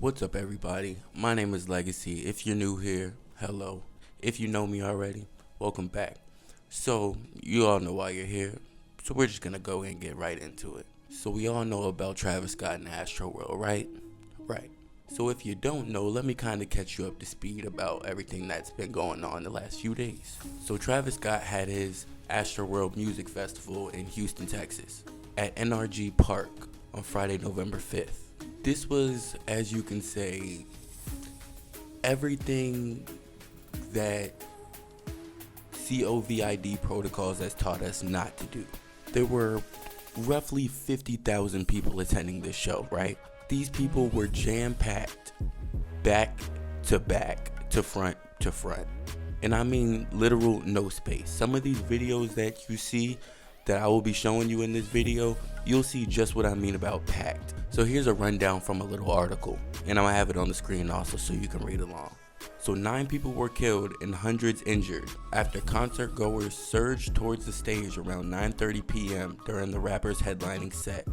What's up, everybody? My name is Legacy. If you're new here, hello. If you know me already, welcome back. So, you all know why you're here. So, we're just gonna go and get right into it. So, we all know about Travis Scott and ASTROWORLD, right? Right. So, if you don't know, let me kind of catch you up to speed about everything that's been going on the last few days. So, Travis Scott had his ASTROWORLD Music Festival in Houston, Texas, at NRG Park on Friday, November 5th. This was, as you can say, everything that COVID protocols has taught us not to do. There were roughly 50,000 people attending this show, right? These people were jam-packed, back to back, to front to front. And I mean literal no space. Some of these videos that you see that I will be showing you in this video, you'll see just what I mean about packed. So here's a rundown from a little article, and I'm gonna have it on the screen also so you can read along. So 9 people were killed and hundreds injured after concert goers surged towards the stage around 9:30 p.m. during the rapper's headlining set.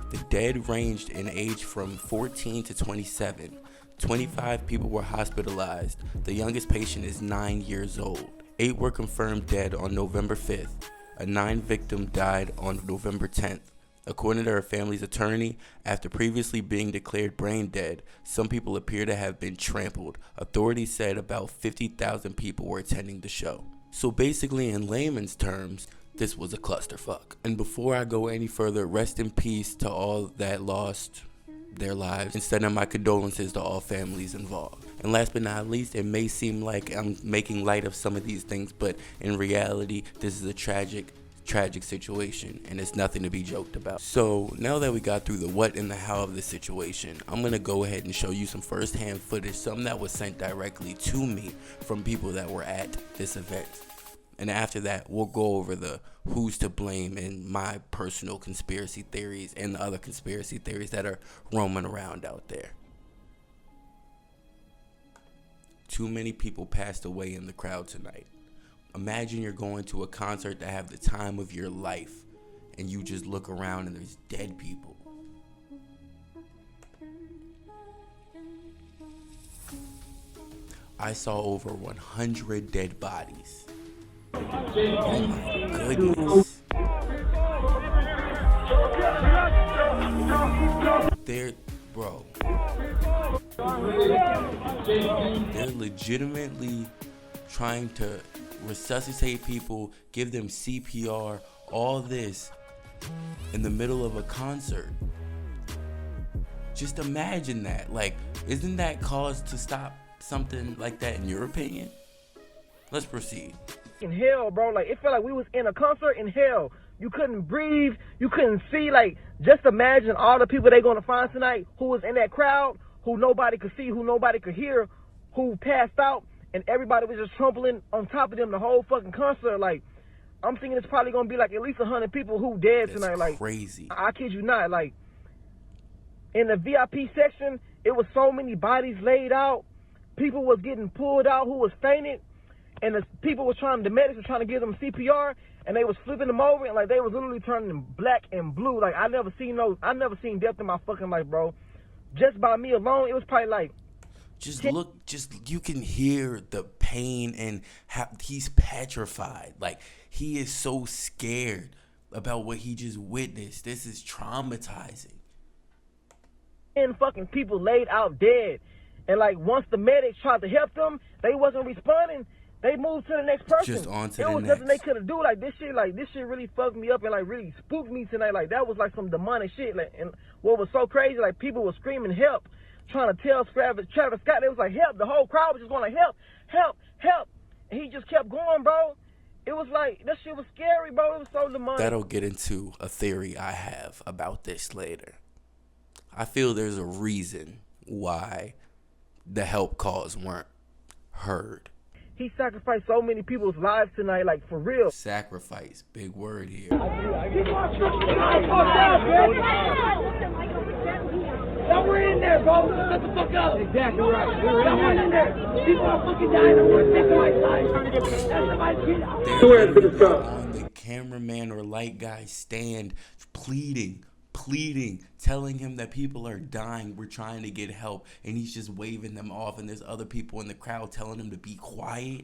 The dead ranged in age from 14 to 27. 25 people were hospitalized. The youngest patient is 9 years old. 8 were confirmed dead on November 5th. A 9th victim died on November 10th. According to her family's attorney, after previously being declared brain dead, some people appear to have been trampled. Authorities said about 50,000 people were attending the show. So basically, in layman's terms, this was a clusterfuck. And before I go any further, rest in peace to all that lost their lives, and sending my condolences to all families involved. And last but not least, it may seem like I'm making light of some of these things, but in reality, this is a tragic situation, and it's nothing to be joked about. So now that we got through the what and the how of the situation, I'm gonna go ahead and show you some first-hand footage, something that was sent directly to me from people that were at this event. And after that, we'll go over the who's to blame and my personal conspiracy theories and the other conspiracy theories that are roaming around out there. Too many people passed away in the crowd tonight. Imagine you're going to a concert to have the time of your life, and you just look around and there's dead people. I saw over 100 dead bodies. Oh my goodness. They're legitimately trying to resuscitate people, give them CPR, all this in the middle of a concert. Just imagine that. Like, isn't that cause to stop something like that in your opinion? Let's proceed. In hell, bro, like it felt like we was in a concert in hell. You couldn't breathe, you couldn't see. Like, just imagine all the people they gonna find tonight who was in that crowd, who nobody could see, who nobody could hear, who passed out, and everybody was just trampling on top of them the whole fucking concert. Like, I'm thinking it's probably gonna be like at least 100 people who dead tonight. Like, crazy. I kid you not. Like, in the VIP section, it was so many bodies laid out. People was getting pulled out who was fainted. And the people were the medics were trying to give them CPR, and they was flipping them over, and like they was literally turning black and blue. Like, I never seen death in my fucking life, bro. Just by me alone, it was probably like. You can hear the pain and how he's petrified. Like, he is so scared about what he just witnessed. This is traumatizing. 10 fucking people laid out dead, and like once the medics tried to help them, they wasn't responding. They moved to the next person. Just on to the next. It was nothing they could have do. Like, this shit really fucked me up and like really spooked me tonight. Like, that was like some demonic shit. Like, and what was so crazy, like people were screaming help, trying to tell Travis Scott. They was like help. The whole crowd was just going like help. And he just kept going, bro. It was like, that shit was scary, bro. It was so demonic. That'll get into a theory I have about this later. I feel there's a reason why the help calls weren't heard. He sacrificed so many people's lives tonight, like, for real. Sacrifice, big word here. Y'all were in there, bro. Shut the fuck up. Exactly right. Y'all were in there. People are fucking dying. I want to take my life. There's on the cameraman or light guy stand pleading pleading, telling him that people are dying, we're trying to get help, and he's just waving them off, and there's other people in the crowd telling him to be quiet.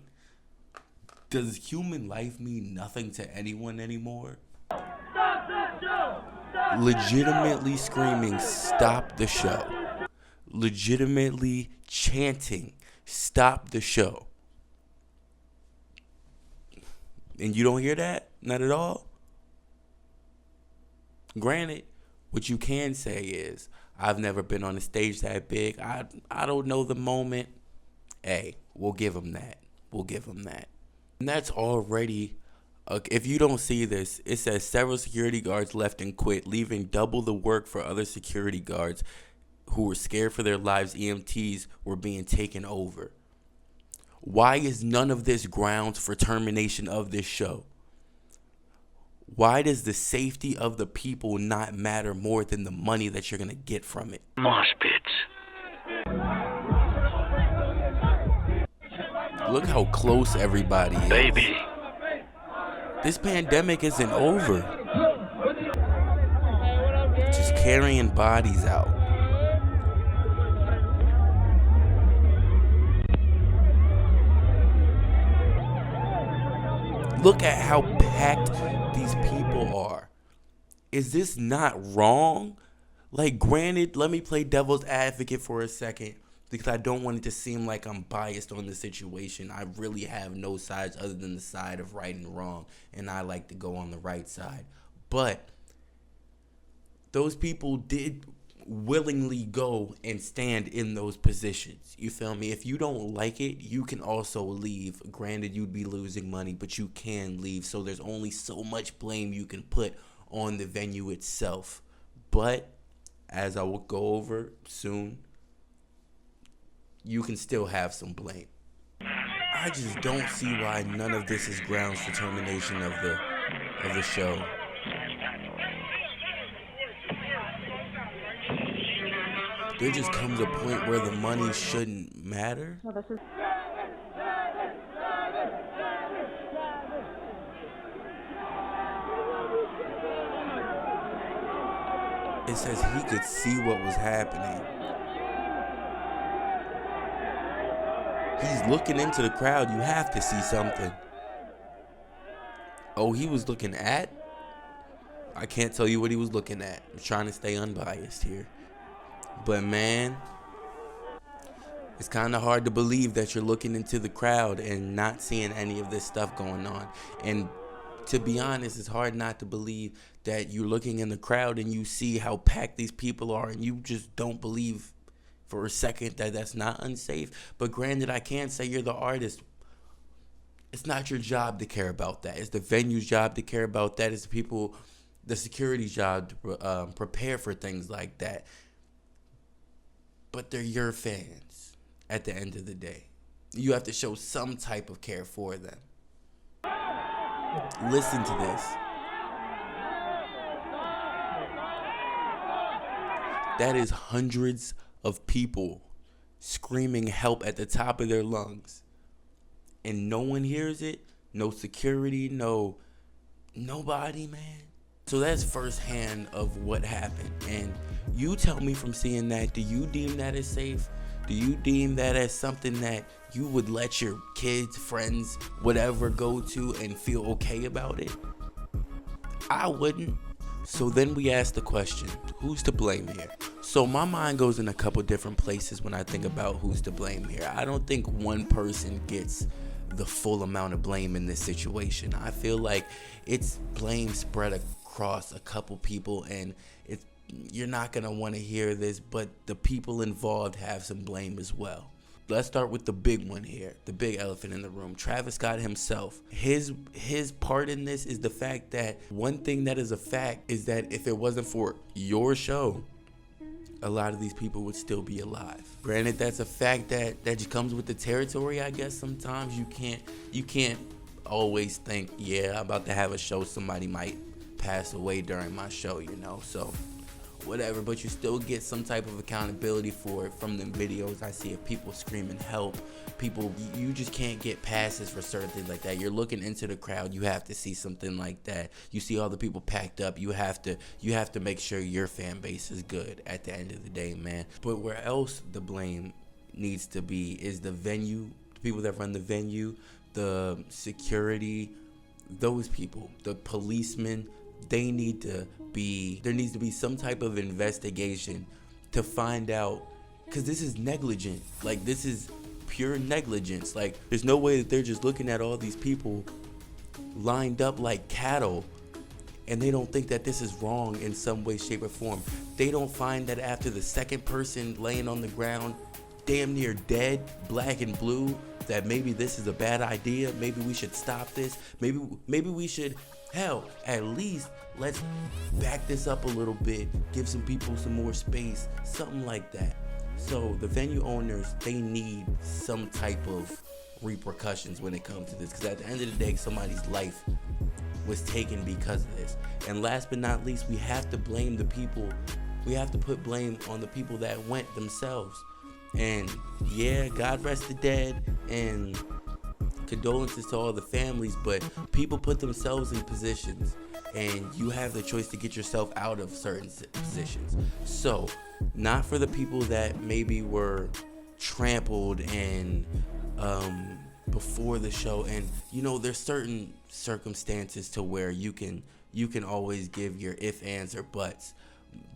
Does human life mean nothing to anyone anymore? Stop the show! Stop Legitimately screaming, stop the show. Legitimately chanting, stop the show. And you don't hear that? Not at all? Granted, what you can say is, I've never been on a stage that big. I don't know the moment. Hey, we'll give him that. We'll give him that. And that's already, if you don't see this, it says several security guards left and quit, leaving double the work for other security guards who were scared for their lives. EMTs were being taken over. Why is none of this grounds for termination of this show? Why does the safety of the people not matter more than the money that you're going to get from it? Mosh pits. Look how close everybody is. Baby. This pandemic isn't over. Just carrying bodies out. Look at how packed these people are. Is this not wrong? Like, granted, let me play devil's advocate for a second, because I don't want it to seem like I'm biased on the situation. I really have no sides other than the side of right and wrong, and I like to go on the right side. But those people did willingly go and stand in those positions. You feel me? If you don't like it, you can also leave. Granted, you'd be losing money, but you can leave. So there's only so much blame you can put on the venue itself. But as I will go over soon, you can still have some blame. I just don't see why none of this is grounds for termination of the show. There just comes a point where the money shouldn't matter. Well, this is It says he could see what was happening. He's looking into the crowd. You have to see something. Oh, he was looking at? I can't tell you what he was looking at. I'm trying to stay unbiased here. But man, it's kind of hard to believe that you're looking into the crowd and not seeing any of this stuff going on. And to be honest, it's hard not to believe that you're looking in the crowd and you see how packed these people are, and you just don't believe for a second that that's not unsafe. But granted, I can't say you're the artist. It's not your job to care about that. It's the venue's job to care about that. It's the people, the security's job to prepare for things like that. But they're your fans at the end of the day. You have to show some type of care for them. Listen to this. That is hundreds of people screaming help at the top of their lungs. And no one hears it. No security, nobody, man. So that's firsthand of what happened. And you tell me from seeing that, do you deem that as safe? Do you deem that as something that you would let your kids, friends, whatever go to and feel okay about it? I wouldn't. So then we ask the question, who's to blame here? So my mind goes in a couple different places when I think about who's to blame here. I don't think one person gets the full amount of blame in this situation. I feel like it's blame spread across a couple people, and you're not going to want to hear this, but the people involved have some blame as well. Let's start with the big one here, the big elephant in the room, Travis Scott himself. His part in this is the fact that one thing that is a fact is that if it wasn't for your show, a lot of these people would still be alive. Granted, that's a fact that just comes with the territory, I guess. Sometimes you can't always think, yeah, I'm about to have a show, somebody might pass away during my show, So whatever, but you still get some type of accountability for it from the videos I see of people screaming help. People, you just can't get passes for certain things like that. You're looking into the crowd, you have to see something like that. You see all the people packed up, you have to make sure your fan base is good at the end of the day, man. But where else the blame needs to be is the venue, the people that run the venue, the security, those people, the policemen. There needs to be some type of investigation to find out, because this is negligent. Like, this is pure negligence. Like, there's no way that they're just looking at all these people lined up like cattle and they don't think that this is wrong in some way, shape, or form. They don't find that after the second person laying on the ground, damn near dead, black and blue, that maybe this is a bad idea. Maybe we should stop this. Maybe we should, hell, at least let's back this up a little bit, give some people some more space, something like that. So the venue owners, they need some type of repercussions when it comes to this, because at the end of the day, somebody's life was taken because of this. And last but not least, we have to blame the people. We have to put blame on the people that went themselves. And yeah, God rest the dead, and condolences to all the families, but people put themselves in positions, and you have the choice to get yourself out of certain positions. So, not for the people that maybe were trampled and before the show, and you know, there's certain circumstances to where you can always give your if, ands, or buts,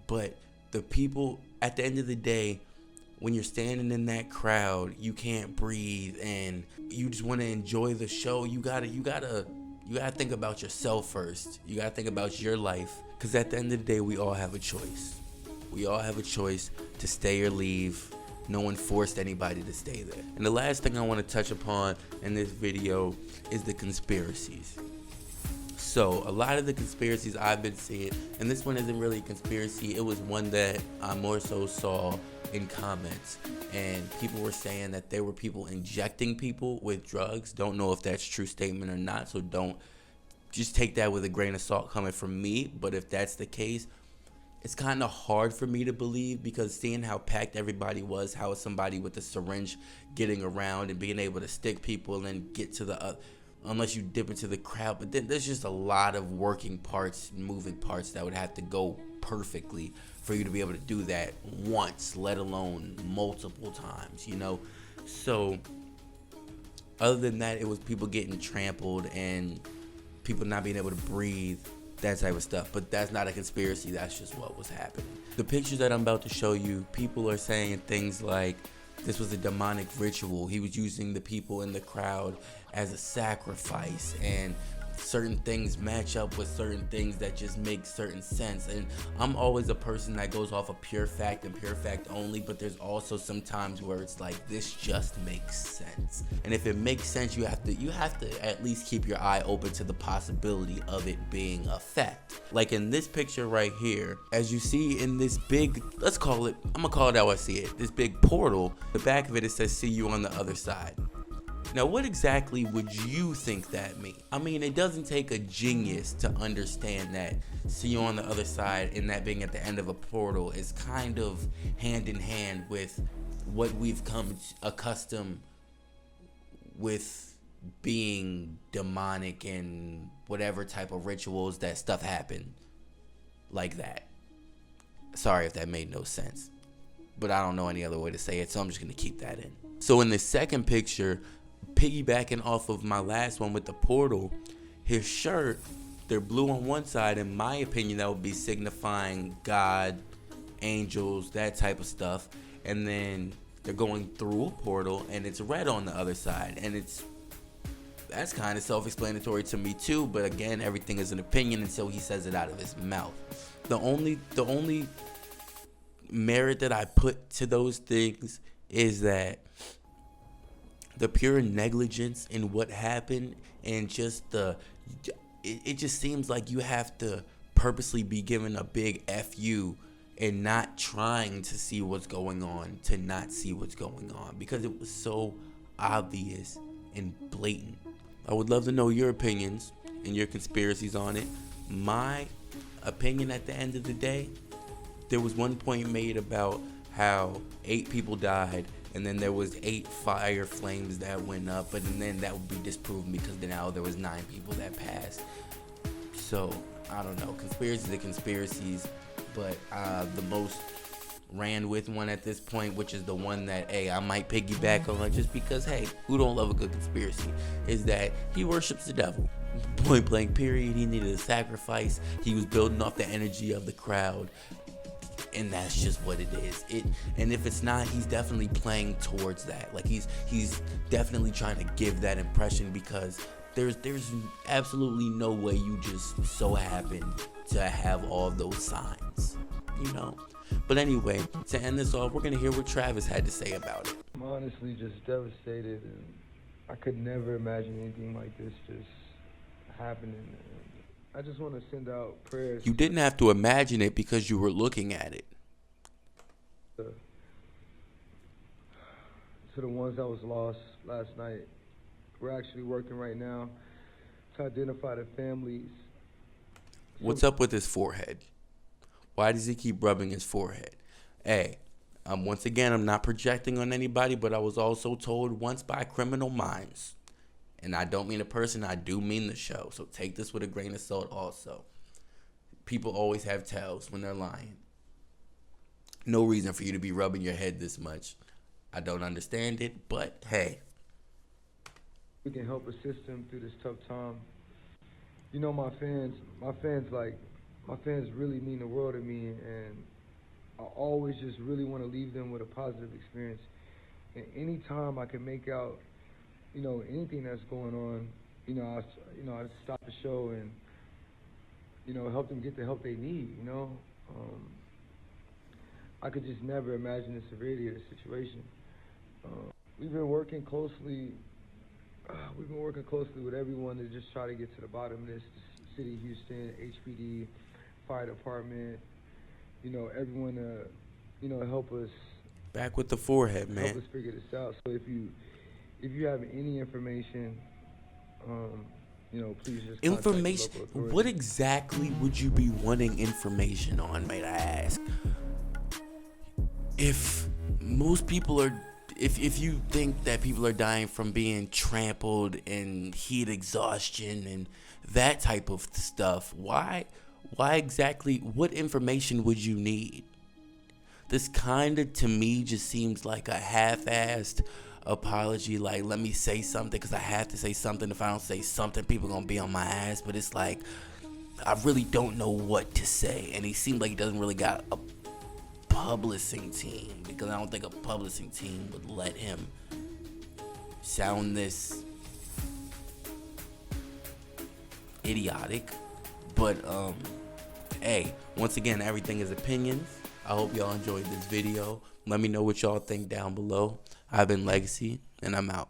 but the people at the end of the day, when you're standing in that crowd, you can't breathe and you just want to enjoy the show. You gotta think about yourself first. You gotta think about your life, because at the end of the day, we all have a choice. We all have a choice to stay or leave. No one forced anybody to stay there. And the last thing I want to touch upon in this video is the conspiracies. So a lot of the conspiracies I've been seeing, and this one isn't really a conspiracy, it was one that I more so saw in comments, and people were saying that there were people injecting people with drugs. Don't know if that's a true statement or not, so don't just take that with a grain of salt coming from me. But if that's the case, it's kind of hard for me to believe, because seeing how packed everybody was, how somebody with a syringe getting around and being able to stick people and get to the unless you dip into the crowd, but then there's just a lot of working parts, moving parts that would have to go perfectly for you to be able to do that once, let alone multiple times, you know? So other than that, it was people getting trampled and people not being able to breathe, that type of stuff. But that's not a conspiracy, that's just what was happening. The pictures that I'm about to show you, people are saying things like this was a demonic ritual. He was using the people in the crowd as a sacrifice, and certain things match up with certain things that just make certain sense. And I'm always a person that goes off of pure fact and pure fact only, but there's also some times where it's like, this just makes sense. And if it makes sense, you have to at least keep your eye open to the possibility of it being a fact. Like in this picture right here, as you see in this big, I'm gonna call it how I see it, this big portal, the back of it says, see you on the other side. Now, what exactly would you think that means? I mean, it doesn't take a genius to understand that see you on the other side and that being at the end of a portal is kind of hand in hand with what we've come accustomed with being demonic and whatever type of rituals that stuff happen like that. Sorry if that made no sense, but I don't know any other way to say it, so I'm just going to keep that in. So in the second picture, piggybacking off of my last one with the portal, his shirt, they're blue on one side. In my opinion, that would be signifying God, angels, that type of stuff. And then they're going through a portal and it's red on the other side. And that's kind of self-explanatory to me too, but again, everything is an opinion until he says it out of his mouth. The only merit that I put to those things is that the pure negligence in what happened, and just it just seems like you have to purposely be given a big FU and not trying to see what's going on to not see what's going on, because it was so obvious and blatant. I would love to know your opinions and your conspiracies on it. My opinion at the end of the day there was one point made about how 8 people died, and then there was 8 fire flames that went up, but then that would be disproven because now there was 9 people that passed. So I don't know, conspiracies are conspiracies, but the most ran with one at this point, which is the one that, hey, I might piggyback on, just because, hey, who don't love a good conspiracy, is that he worships the devil. Point blank period. He needed a sacrifice. He was building off the energy of the crowd, and that's just what it is. And if it's not, he's definitely playing towards that. Like he's definitely trying to give that impression, because there's absolutely no way you just so happen to have all those signs, you know. But anyway, to end this off, we're gonna hear what Travis had to say about it. I'm honestly just devastated, and I could never imagine anything like this just happening. I just want to send out prayers. You didn't have to imagine it because you were looking at it. To the ones that was lost last night. We're actually working right now to identify the families. What's up with his forehead? Why does he keep rubbing his forehead? Hey, once again, I'm not projecting on anybody, but I was also told once by Criminal Minds, and I don't mean a person, I do mean the show, so take this with a grain of salt also. People always have tells when they're lying. No reason for you to be rubbing your head this much. I don't understand it, but hey. We can help assist them through this tough time. You know, my fans really mean the world to me, and I always just really want to leave them with a positive experience. And anytime I can make out, you know, anything that's going on, I stop the show and, help them get the help they need, I could just never imagine the severity of the situation. We've been working closely with everyone to just try to get to the bottom of this. The City of Houston, HPD, Fire Department, everyone to, help us. Back with the forehead, man. Help us figure this out. So if you have any information, please just information. What exactly would you be wanting information on, might I ask? If most people are, if you think that people are dying from being trampled and heat exhaustion and that type of stuff, why exactly, what information would you need? This kind of, to me, just seems like a half-assed apology, like, let me say something because I have to say something. If I don't say something, people are going to be on my ass. But it's like, I really don't know what to say. And he seemed like he doesn't really got a publishing team, because I don't think a publishing team would let him sound this idiotic. But hey, once again, everything is opinions. I hope y'all enjoyed this video. Let me know what y'all think down below. I've been Legacy, and I'm out.